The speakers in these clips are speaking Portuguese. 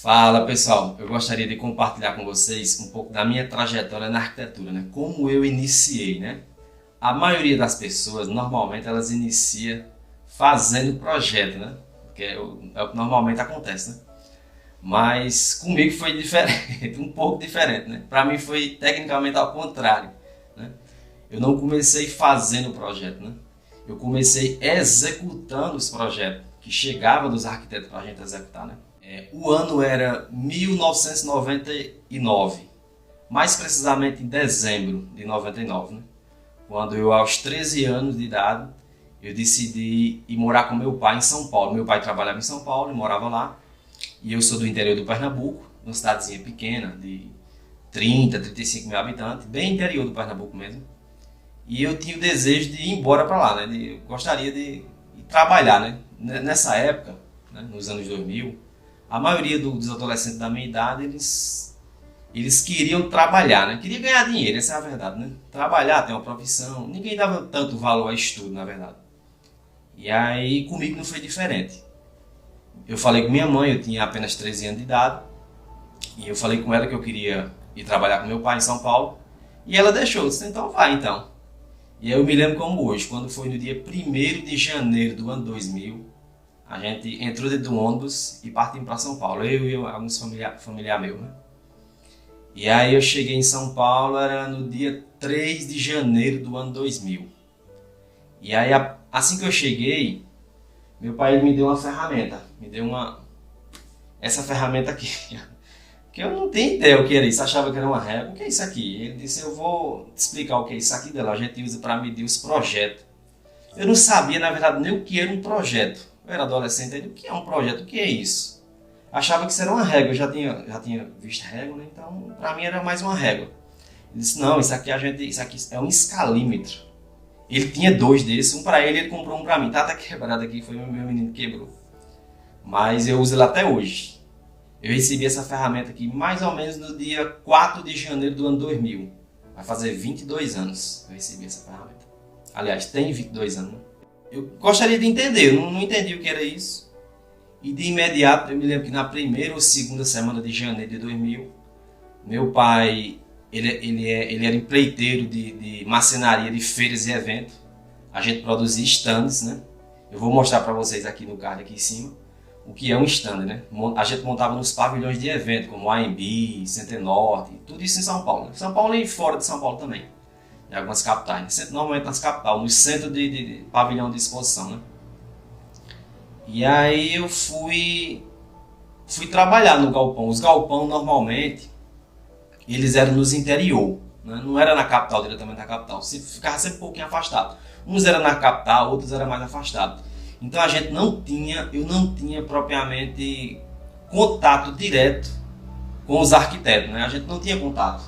Fala pessoal, eu gostaria de compartilhar com vocês um pouco da minha trajetória na arquitetura, né? Como eu iniciei, né? A maioria das pessoas, normalmente, elas iniciam fazendo projeto, né? Que é o que normalmente acontece, né? Mas comigo foi diferente, um pouco diferente, né? Para mim foi tecnicamente ao contrário, né? Eu não comecei fazendo o projeto, né? Eu comecei executando os projetos que chegavam dos arquitetos para a gente executar, né? O ano era 1999, mais precisamente em dezembro de 99, né? Quando eu, aos 13 anos de idade, eu decidi ir morar com meu pai em São Paulo. Meu pai trabalhava em São Paulo e morava lá. E eu sou do interior do Pernambuco, uma cidadezinha pequena, de 35 mil habitantes, bem interior do Pernambuco mesmo. E eu tinha o desejo de ir embora para lá, né? Eu gostaria de ir trabalhar, né? Nessa época, né? Nos anos 2000, a maioria dos adolescentes da minha idade, eles queriam trabalhar, né? Queriam ganhar dinheiro, essa é a verdade, né? Trabalhar, ter uma profissão. Ninguém dava tanto valor ao estudo, na verdade. E aí, comigo não foi diferente. Eu falei com minha mãe, eu tinha apenas 13 anos de idade, e eu falei com ela que eu queria ir trabalhar com meu pai em São Paulo, e ela deixou, disse, então vai então. E aí eu me lembro como hoje, quando foi no dia 1º de janeiro do ano 2000, a gente entrou dentro do ônibus e partimos para São Paulo, eu e alguns familiares meus, né? E aí eu cheguei em São Paulo, era no dia 3 de janeiro do ano 2000. E aí assim que eu cheguei, meu pai ele me deu uma ferramenta, essa ferramenta aqui, que eu não tinha ideia o que era isso, achava que era uma régua, o que é isso aqui? Ele disse, eu vou te explicar o que é isso aqui dela, a gente usa para medir os projetos. Eu não sabia, na verdade, nem o que era um projeto. Eu era adolescente, o que é um projeto, o que é isso? Achava que isso era uma régua, eu já tinha visto régua, né? Então para mim era mais uma régua. Ele disse, não, isso aqui é um escalímetro. Ele tinha dois desses, um para ele comprou um para mim. Tá até quebrado aqui, foi o meu menino que quebrou. Mas eu uso ele até hoje. Eu recebi essa ferramenta aqui mais ou menos no dia 4 de janeiro do ano 2000. Vai fazer 22 anos que eu recebi essa ferramenta. Aliás, tem 22 anos. Né? Eu gostaria de entender, eu não entendi o que era isso. E de imediato, eu me lembro que na primeira ou segunda semana de janeiro de 2000, meu pai, ele era empreiteiro de marcenaria de feiras e eventos. A gente produzia stands, né? Eu vou mostrar para vocês aqui no card aqui em cima o que é um stand, né? A gente montava nos pavilhões de evento, como AMB, Center Norte, tudo isso em São Paulo. Né? São Paulo e fora de São Paulo também, em algumas capitais. Né? Normalmente nas capitais, no centro de pavilhão de exposição, né? E aí eu fui trabalhar no galpão. Os galpão normalmente eles eram nos interior, né? Não era na capital, diretamente na capital. Você ficava sempre um pouquinho afastado. Uns eram na capital, outros eram mais afastados. Então eu não tinha propriamente contato direto com os arquitetos, né? A gente não tinha contato.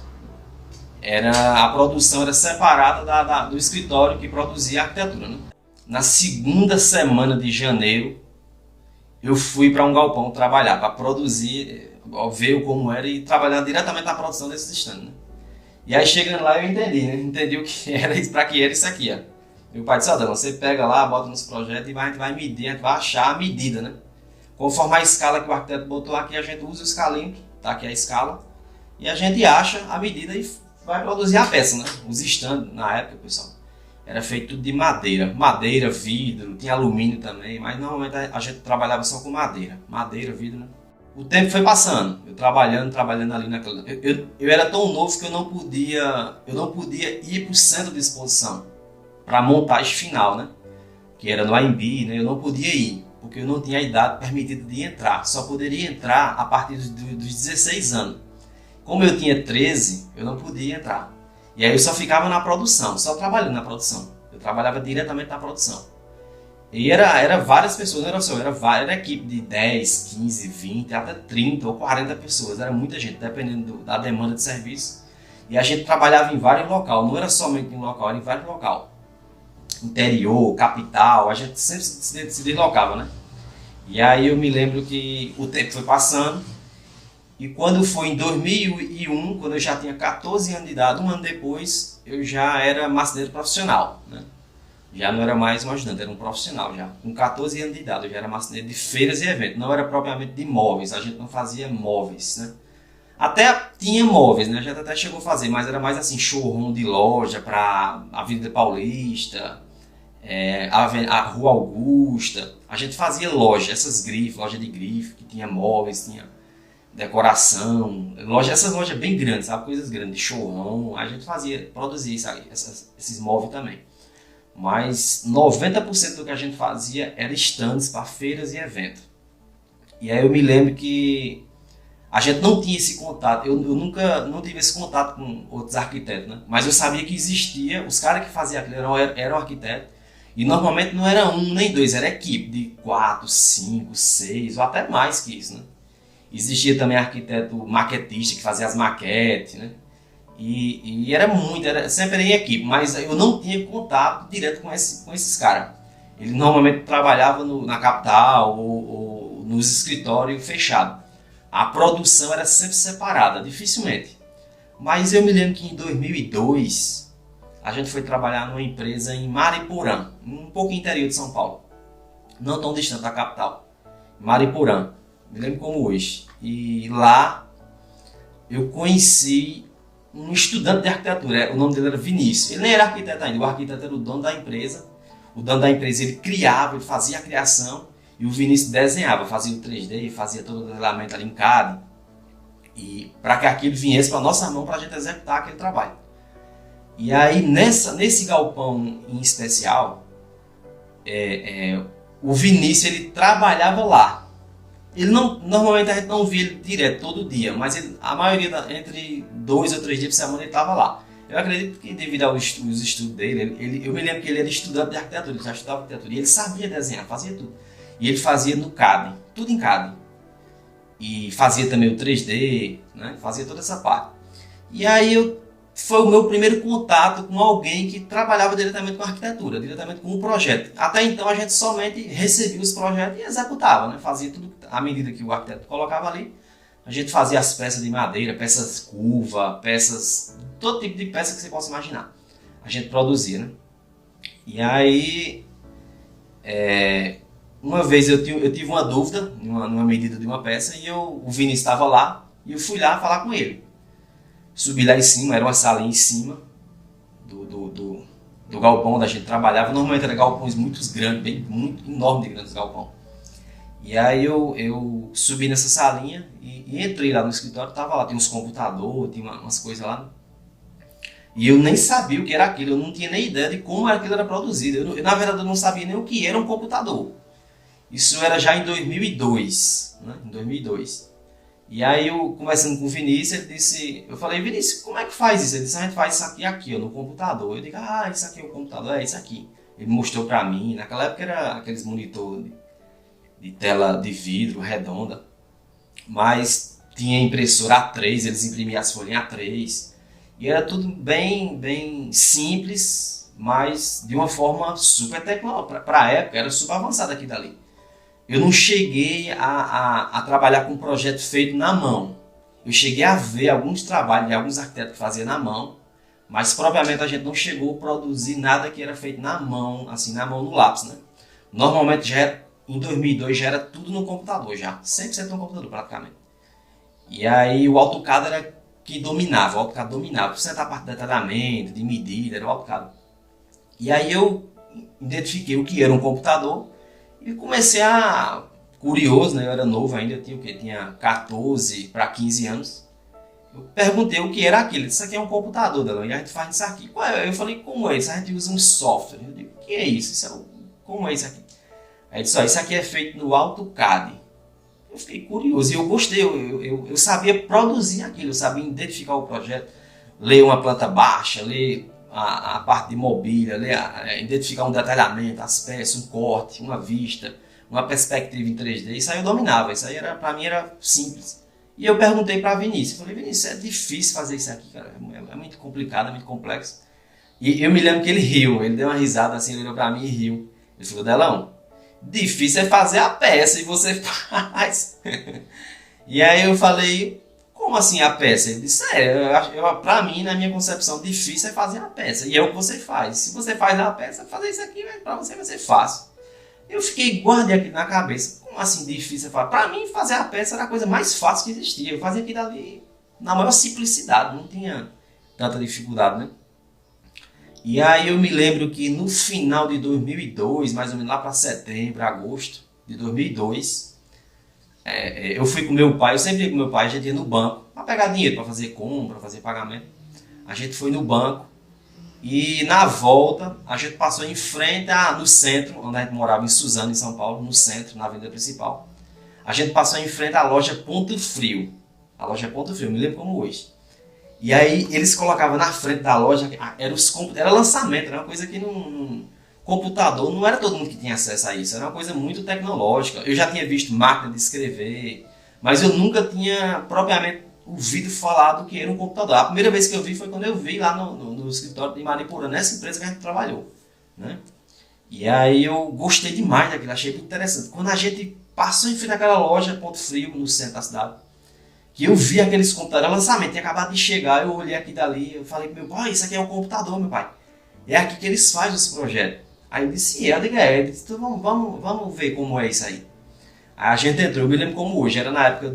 A produção era separada do escritório que produzia a arquitetura, né? Na segunda semana de janeiro, eu fui para um galpão trabalhar, para produzir, ver como era e trabalhar diretamente na produção desses stands. Né? E aí chegando lá eu entendi, né? Entendi o que era e para que era isso aqui. Ó. Meu pai disse, Adão, você pega lá, bota nos projetos e a gente vai medir, a gente vai achar a medida. Né? Conforme a escala que o arquiteto botou aqui, a gente usa o escalímetro, tá aqui a escala, e a gente acha a medida e vai produzir a peça. Né? Os stands, na época, pessoal, era feito tudo de madeira. Madeira, vidro, tinha alumínio também, mas normalmente a gente trabalhava só com madeira. Madeira, vidro, né? O tempo foi passando, eu trabalhando ali naquela... Eu era tão novo que eu não podia ir para o centro de exposição para a montagem final, né? Que era no AMB, né? Eu não podia ir, porque eu não tinha a idade permitida de entrar. Só poderia entrar a partir dos 16 anos. Como eu tinha 13, eu não podia entrar. E aí eu só ficava na produção, só trabalhando na produção. Eu trabalhava diretamente na produção. E era várias pessoas, não era só, era equipe de 10, 15, 20, até 30 ou 40 pessoas. Era muita gente, dependendo da demanda de serviço. E a gente trabalhava em vários locais, não era somente em um local, era em vários locais. Interior, capital, a gente sempre se deslocava, né? E aí eu me lembro que o tempo foi passando. E quando foi em 2001, quando eu já tinha 14 anos de idade, um ano depois, eu já era marceneiro profissional, né? Já não era mais um ajudante, era um profissional já. Com 14 anos de idade, eu já era marceneiro de feiras e eventos. Não era propriamente de móveis, a gente não fazia móveis, né? Até tinha móveis, né? A gente até chegou a fazer, mas era mais assim, showroom de loja para Avenida Paulista, a Rua Augusta. A gente fazia loja, essas grifes, loja de grife, que tinha móveis, tinha decoração, loja, essas lojas bem grandes, sabe? Coisas grandes, showroom. A gente fazia, produzia isso aí, esses móveis também. Mas 90% do que a gente fazia era stands para feiras e eventos. E aí eu me lembro que a gente não tinha esse contato, eu nunca não tive esse contato com outros arquitetos, né? Mas eu sabia que existia, os caras que faziam aquilo eram arquitetos, e normalmente não era um nem dois, era equipe de 4, 5, 6 ou até mais que isso, né? Existia também arquiteto maquetista que fazia as maquetes, né? E era muito, sempre era em equipe, mas eu não tinha contato direto com esses caras. Eles normalmente trabalhavam na capital ou nos escritórios fechados. A produção era sempre separada, dificilmente. Mas eu me lembro que em 2002 a gente foi trabalhar numa empresa em Mariporã, um pouco interior de São Paulo, não tão distante da capital. Mariporã, me lembro como hoje. E lá eu conheci um estudante de arquitetura, o nome dele era Vinícius. Ele nem era arquiteto ainda, o arquiteto era o dono da empresa. O dono da empresa ele criava, ele fazia a criação e o Vinícius desenhava, fazia o 3D, fazia todo o detalhamento ali em CAD. E para que aquilo viesse para nossa mão para a gente executar aquele trabalho. E aí nesse galpão em especial, o Vinícius ele trabalhava lá. Ele não, normalmente a gente não via ele direto todo dia, mas a maioria, entre 2 ou 3 dias por semana, ele estava lá. Eu acredito que devido aos estudos dele, eu me lembro que ele era estudante de arquitetura, ele já estudava arquitetura, e ele sabia desenhar, fazia tudo. E ele fazia no CAD, tudo em CAD. E fazia também o 3D, né? Fazia toda essa parte. E aí foi o meu primeiro contato com alguém que trabalhava diretamente com arquitetura, diretamente com o projeto. Até então a gente somente recebia os projetos e executava, né? Fazia tudo à medida que o arquiteto colocava ali. A gente fazia as peças de madeira, peças curvas, peças, todo tipo de peça que você possa imaginar. A gente produzia, né? E aí, uma vez eu tive uma dúvida numa medida de uma peça e o Vini estava lá e eu fui lá falar com ele. Subi lá em cima, era uma salinha em cima do galpão onde a gente trabalhava. Normalmente eram galpões muito grandes, muito enormes de grandes galpão. E aí eu subi nessa salinha e entrei lá no escritório, tava lá, tinha uns computadores, tinha umas coisas lá. E eu nem sabia o que era aquilo, eu não tinha nem ideia de como aquilo era produzido. Na verdade eu não sabia nem o que era um computador. Isso era já em 2002, né? Em 2002. E aí eu, conversando com o Vinícius, eu falei, Vinícius, como é que faz isso? Ele disse, a gente faz isso aqui ó, no computador. Eu digo, isso aqui é o computador, é isso aqui. Ele mostrou pra mim, naquela época era aqueles monitores de tela de vidro redonda, mas tinha impressora A3, eles imprimiam as folhinhas A3, e era tudo bem simples, mas de uma forma super tecnológica. Para a época era super avançado aqui dali. Eu não cheguei a trabalhar com um projeto feito na mão. Eu cheguei a ver alguns trabalhos de alguns arquitetos que faziam na mão, mas propriamente a gente não chegou a produzir nada que era feito na mão, assim, na mão no lápis, né? Normalmente já era, em 2002 já era tudo no computador, já 100% no computador praticamente. E aí o AutoCAD era que dominava, o AutoCAD dominava, por a parte de detalhamento, de medida, era o AutoCAD. E aí eu identifiquei o que era um computador e comecei curioso, né? Eu era novo ainda, eu tinha 14 para 15 anos. Eu perguntei o que era aquilo. Isso aqui é um computador, Delão, e a gente faz isso aqui. Eu falei, como é isso? A gente usa um software. Eu digo, o que é isso? Como é isso aqui? Aí ele disse, isso aqui é feito no AutoCAD. Eu fiquei curioso e eu gostei, eu sabia produzir aquilo, eu sabia identificar o projeto, ler uma planta baixa, ler a parte de mobília, identificar um detalhamento, as peças, um corte, uma vista, uma perspectiva em 3D. Isso aí eu dominava, isso aí para mim era simples. E eu perguntei para Vinícius, falei, Vinícius, é difícil fazer isso aqui, cara, é muito complicado, é muito complexo. E eu me lembro que ele riu, ele deu uma risada assim, ele olhou para mim e riu. Ele falou, Delão, difícil é fazer a peça e você faz. E aí eu falei, como assim a peça? Ele disse, pra mim, na minha concepção, difícil é fazer a peça. E é o que você faz. Se você faz a peça, fazer isso aqui, pra você vai ser fácil. Eu fiquei, guardei aquilo na cabeça. Como assim difícil é fazer? Pra mim, fazer a peça era a coisa mais fácil que existia. Eu fazia aquilo ali na maior simplicidade, não tinha tanta dificuldade, né? E aí eu me lembro que no final de 2002, mais ou menos lá para setembro, agosto de 2002, eu fui com meu pai, eu sempre ia com meu pai, a gente ia no banco para pegar dinheiro, para fazer compra, para fazer pagamento. A gente foi no banco e na volta a gente passou em frente no centro, onde a gente morava em Suzano, em São Paulo, no centro, na avenida principal. A gente passou em frente à loja Ponto Frio. A loja Ponto Frio, me lembro como hoje. E aí eles colocavam na frente da loja, era lançamento, era uma coisa que computador, não era todo mundo que tinha acesso a isso, era uma coisa muito tecnológica. Eu já tinha visto máquina de escrever, mas eu nunca tinha propriamente ouvido falar do que era um computador. A primeira vez que eu vi foi quando eu vi lá no escritório de Mariporã, nessa empresa que a gente trabalhou, né? E aí eu gostei demais daquilo, achei muito interessante. Quando a gente passou em frente àquela loja Ponto Frio, no centro da cidade, que eu vi aqueles computadores, lançamento, tinha acabado de chegar, eu olhei aqui dali, eu falei pro meu pai, isso aqui é um computador, meu pai. É aqui que eles fazem os projetos. Aí eu disse, eu digo, ele disse, então vamos ver como é isso aí. Aí a gente entrou, eu me lembro como hoje, era na época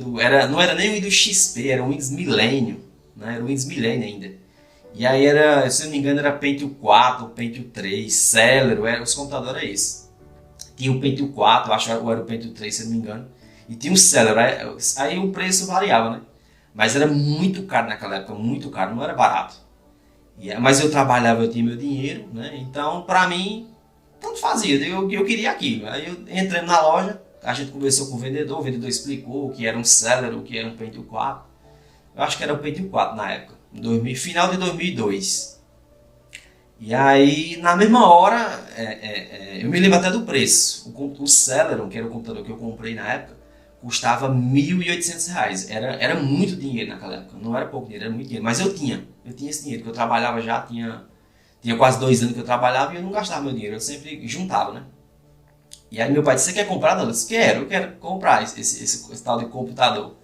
não era nem o Windows XP, era o Windows Millennium, né? Era o Windows Millennium ainda. E aí era, se eu não me engano, era Pentium 4, Pentium 3, Celeron, os computadores eram esses. Tinha o Pentium 4, eu acho que era o Pentium 3, se eu não me engano. E tinha um Celeron, aí o preço variava, né? Mas era muito caro naquela época, muito caro, não era barato. Mas eu trabalhava, eu tinha meu dinheiro, né? Então, pra mim, tanto fazia, eu queria aquilo. Aí eu entrei na loja, a gente conversou com o vendedor explicou o que era um Celeron, o que era um Pentium 4. Eu acho que era o Pentium 4 na época, final de 2002. E aí, na mesma hora, eu me lembro até do preço. O Celeron, que era o computador que eu comprei na época, custava R$1.800. Era muito dinheiro naquela época, não era pouco dinheiro, era muito dinheiro. Mas eu tinha esse dinheiro, que eu trabalhava já, tinha quase 2 anos que eu trabalhava e eu não gastava meu dinheiro, eu sempre juntava, né? E aí meu pai disse, você quer comprar? Eu disse, eu quero comprar esse tal de computador.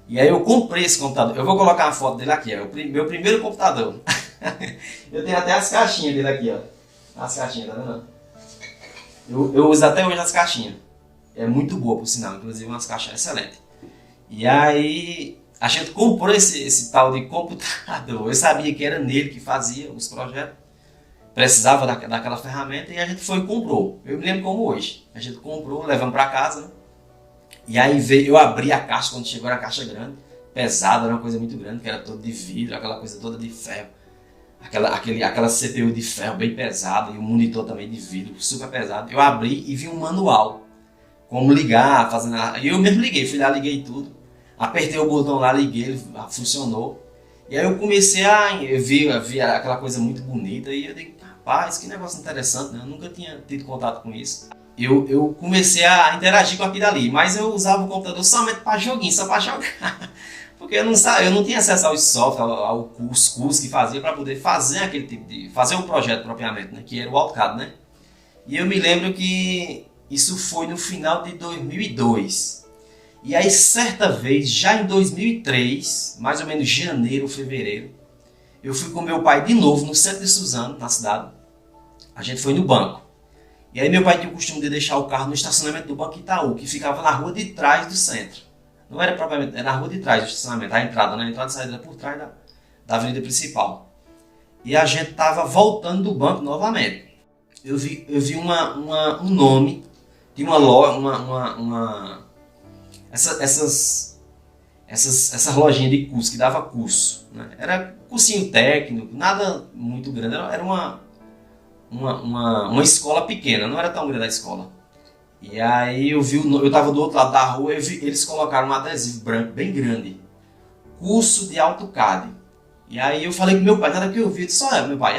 E aí eu comprei esse computador, eu vou colocar uma foto dele aqui, é o meu primeiro computador. Eu tenho até as caixinhas dele aqui, ó. As caixinhas, tá vendo? Eu uso até hoje as caixinhas. É muito boa, por sinal, inclusive umas caixas excelentes. E aí a gente comprou esse tal de computador. Eu sabia que era nele que fazia os projetos. Precisava daquela ferramenta e a gente foi e comprou. Eu me lembro como hoje. A gente comprou, levamos para casa, né? E aí eu abri a caixa quando chegou, era a caixa grande, pesada, era uma coisa muito grande, que era toda de vidro, aquela coisa toda de ferro. Aquela CPU de ferro bem pesada e o monitor também de vidro, super pesado. Eu abri e vi um manual. Como ligar, e eu mesmo liguei, fui lá, liguei tudo. Apertei o botão lá, liguei, ele funcionou. E aí eu comecei eu vi aquela coisa muito bonita e eu digo, rapaz, que negócio interessante, né? Eu nunca tinha tido contato com isso. Eu comecei a interagir com aquilo ali, mas eu usava o computador somente para joguinho, só para jogar. Porque eu não tinha acesso aos softwares, aos cursos que fazia para poder fazer aquele tipo fazer o projeto propriamente, né? Que era o AutoCAD, né? E eu me lembro que isso foi no final de 2002. E aí, certa vez, já em 2003, mais ou menos janeiro, fevereiro, eu fui com meu pai de novo no centro de Suzano, na cidade. A gente foi no banco. E aí meu pai tinha o costume de deixar o carro no estacionamento do Banco Itaú, que ficava na rua de trás do centro. Não era propriamente, era na rua de trás do estacionamento, a entrada, né? A entrada e saída era por trás da avenida principal. E a gente estava voltando do banco novamente. Eu vi um nome de uma loja, essas lojinhas de curso, que dava curso, né? Era cursinho técnico, nada muito grande, era uma escola pequena, não era tão grande a escola. E aí eu estava do outro lado da rua, eles colocaram um adesivo branco bem grande, curso de AutoCAD. E aí eu falei com meu pai, nada que eu vi, eu disse, olha meu pai,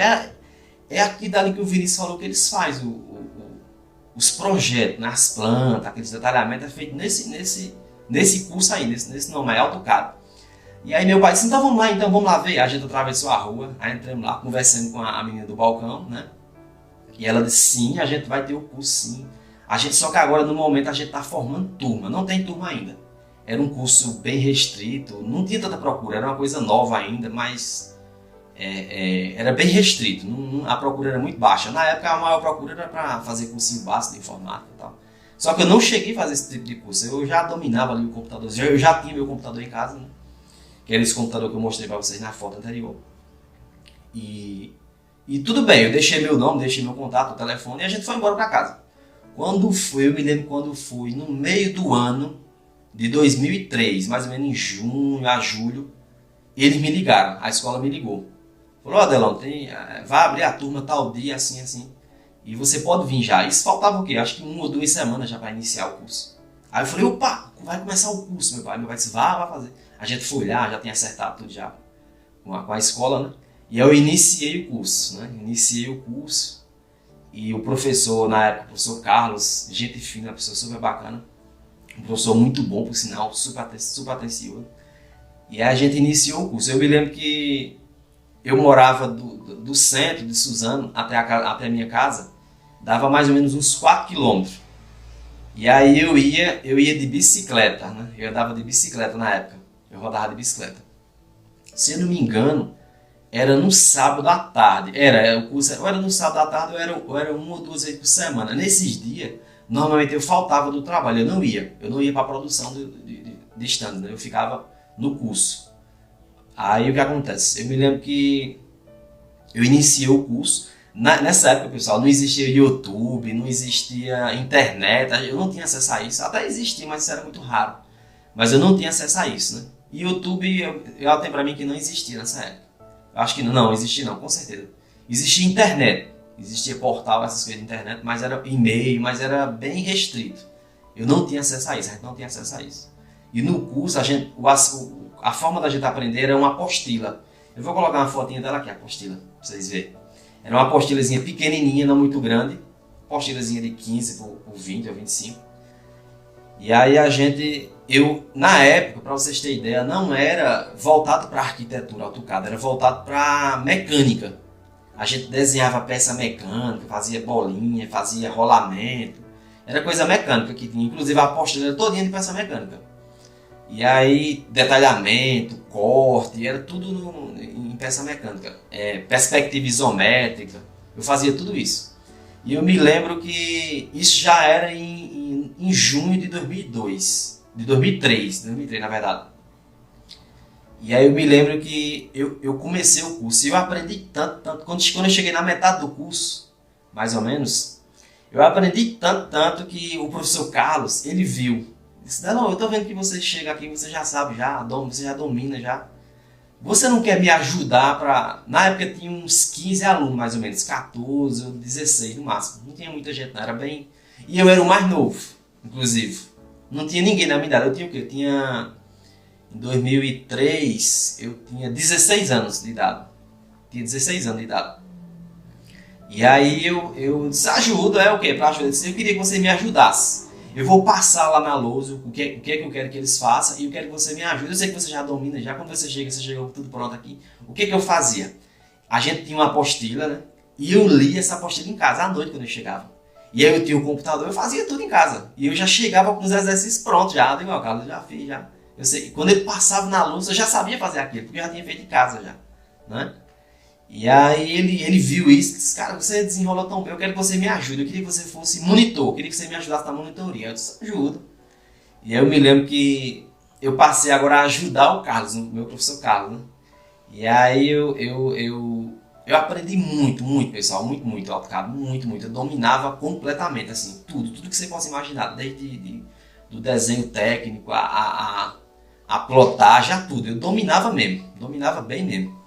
é aqui dali que o Vinícius falou que eles fazem os projetos, nas plantas, aqueles detalhamentos, é feito nesse curso aí, nesse nome, é AutoCAD. E aí meu pai disse, então vamos lá ver. A gente atravessou a rua, aí entramos lá, conversando com a menina do balcão, né? E ela disse, sim, a gente vai ter o curso sim. Só que agora, no momento, a gente está formando turma, não tem turma ainda. era um curso bem restrito, não tinha tanta procura, era uma coisa nova ainda, mas era bem restrito, a procura era muito baixa. Na época a maior procura era para fazer cursinho básico de informática e tal. Só que eu não cheguei a fazer esse tipo de curso, eu já dominava ali o computador, eu já tinha meu computador em casa, né? Que era esse computador que eu mostrei para vocês na foto anterior. E tudo bem, eu deixei meu nome, deixei meu contato, o telefone, e a gente foi embora para casa. Quando foi, eu me lembro quando foi, no meio do ano de 2003, mais ou menos em junho a julho, eles me ligaram, a escola me ligou. Falou, Adelão, vai abrir a turma tal dia, assim, assim, e você pode vir já. Isso faltava o quê? Acho que 1 ou 2 semanas já para iniciar o curso. Aí eu falei, opa, vai começar o curso, meu pai. Meu pai disse, vai fazer. A gente foi lá, já tinha acertado tudo já com a escola, né? E eu iniciei o curso, né? Iniciei o curso e o professor, na época, o professor Carlos, gente fina, professor super bacana, um professor muito bom, por sinal, super atencioso. E aí a gente iniciou o curso. Eu me lembro que eu morava do centro de Suzano até a minha casa, dava mais ou menos uns 4 quilômetros. E aí eu ia de bicicleta, né? Eu andava de bicicleta na época, eu rodava de bicicleta. Se eu não me engano, era no sábado à tarde. O curso ou era no sábado à tarde ou era 1 ou 2 vezes por semana. Nesses dias, normalmente eu faltava do trabalho, eu não ia para a produção de stand, né? Eu ficava no curso. Aí o que acontece? Eu me lembro que eu iniciei o curso. Nessa época, pessoal, não existia YouTube, não existia internet, eu não tinha acesso a isso. Até existia, mas isso era muito raro. Mas eu não tinha acesso a isso, né? E YouTube, eu tenho pra mim que não existia nessa época. Eu acho que não existia não, com certeza. Existia internet, existia portal, essas coisas de internet, mas era e-mail, mas era bem restrito. Eu não tinha acesso a isso, a gente não tinha acesso a isso. E no curso, a forma da gente aprender era uma apostila. Eu vou colocar uma fotinha dela aqui, a apostila, pra vocês verem. Era uma apostilazinha pequenininha, não muito grande. Apostilazinha de 15 por 20 ou 25. E aí na época, para vocês terem ideia, não era voltado para arquitetura AutoCAD, era voltado para mecânica. A gente desenhava peça mecânica, fazia bolinha, fazia rolamento. Era coisa mecânica que tinha, inclusive a apostila era todinha de peça mecânica. E aí, detalhamento, corte, era tudo em peça mecânica. Perspectiva isométrica, eu fazia tudo isso. E eu me lembro que isso já era em junho de 2002, de 2003 na verdade. E aí eu me lembro que eu comecei o curso e eu aprendi tanto, quando eu cheguei na metade do curso, mais ou menos, eu aprendi tanto que o professor Carlos, ele viu. Disse, não, eu tô vendo que você chega aqui, você já sabe, você já domina já. Você não quer me ajudar para... Na época tinha uns 15 alunos, mais ou menos, 14 ou 16 no máximo. Não tinha muita gente, não, era bem... E eu era o mais novo, inclusive. Não tinha ninguém na minha idade. Eu tinha o quê? Em 2003, eu tinha 16 anos de idade. Tinha 16 anos de idade. E aí eu disse, ajuda, é o quê? Para ajudar. Eu disse, eu queria que você me ajudasse. Eu vou passar lá na lousa o que é que eu quero que eles façam e eu quero que você me ajude. Eu sei que você já domina, já quando você chegou tudo pronto aqui. O que eu fazia? A gente tinha uma apostila, né? E eu lia essa apostila em casa, à noite quando eu chegava. E aí eu tinha o computador, eu fazia tudo em casa. E eu já chegava com os exercícios prontos já. Eu digo, ó, Carlos, já fiz, já. Eu sei, quando ele passava na lousa, eu já sabia fazer aquilo, porque eu já tinha feito em casa já, né? E aí ele viu isso e disse, cara, você desenrola tão bem, eu quero que você me ajude, eu queria que você fosse monitor, eu queria que você me ajudasse na monitoria. Eu disse, ajuda. E aí eu me lembro que eu passei agora a ajudar o Carlos, o meu professor Carlos, né? E aí eu aprendi muito, pessoal, muito AutoCAD, muito. Eu dominava completamente, assim, tudo que você possa imaginar, desde do desenho técnico, a plotar, já tudo. Eu dominava mesmo, dominava bem mesmo.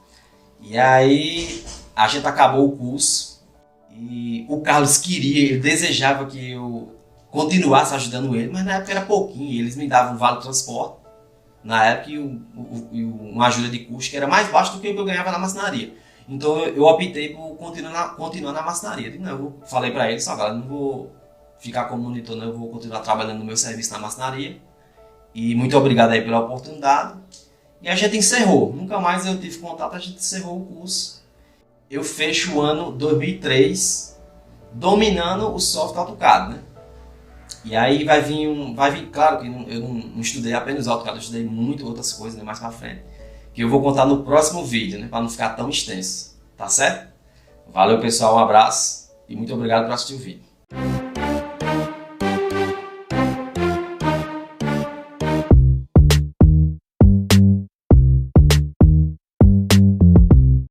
E aí a gente acabou o curso e o Carlos ele desejava que eu continuasse ajudando ele, mas na época era pouquinho, eles me davam um vale transporte, na época, e uma ajuda de custo que era mais baixo do que o que eu ganhava na marcenaria. Então eu optei por continuar na marcenaria. Eu digo, não, eu falei para eles, só galera, não vou ficar como monitor, não, eu vou continuar trabalhando no meu serviço na marcenaria. E muito obrigado aí pela oportunidade. E a gente encerrou. Nunca mais eu tive contato, a gente encerrou o curso. Eu fecho o ano 2003 dominando o software AutoCAD, né? E aí vai vir, claro que eu não estudei apenas AutoCAD, eu estudei muito outras coisas, né, mais pra frente, que eu vou contar no próximo vídeo, né, para não ficar tão extenso, tá certo? Valeu pessoal, um abraço e muito obrigado por assistir o vídeo.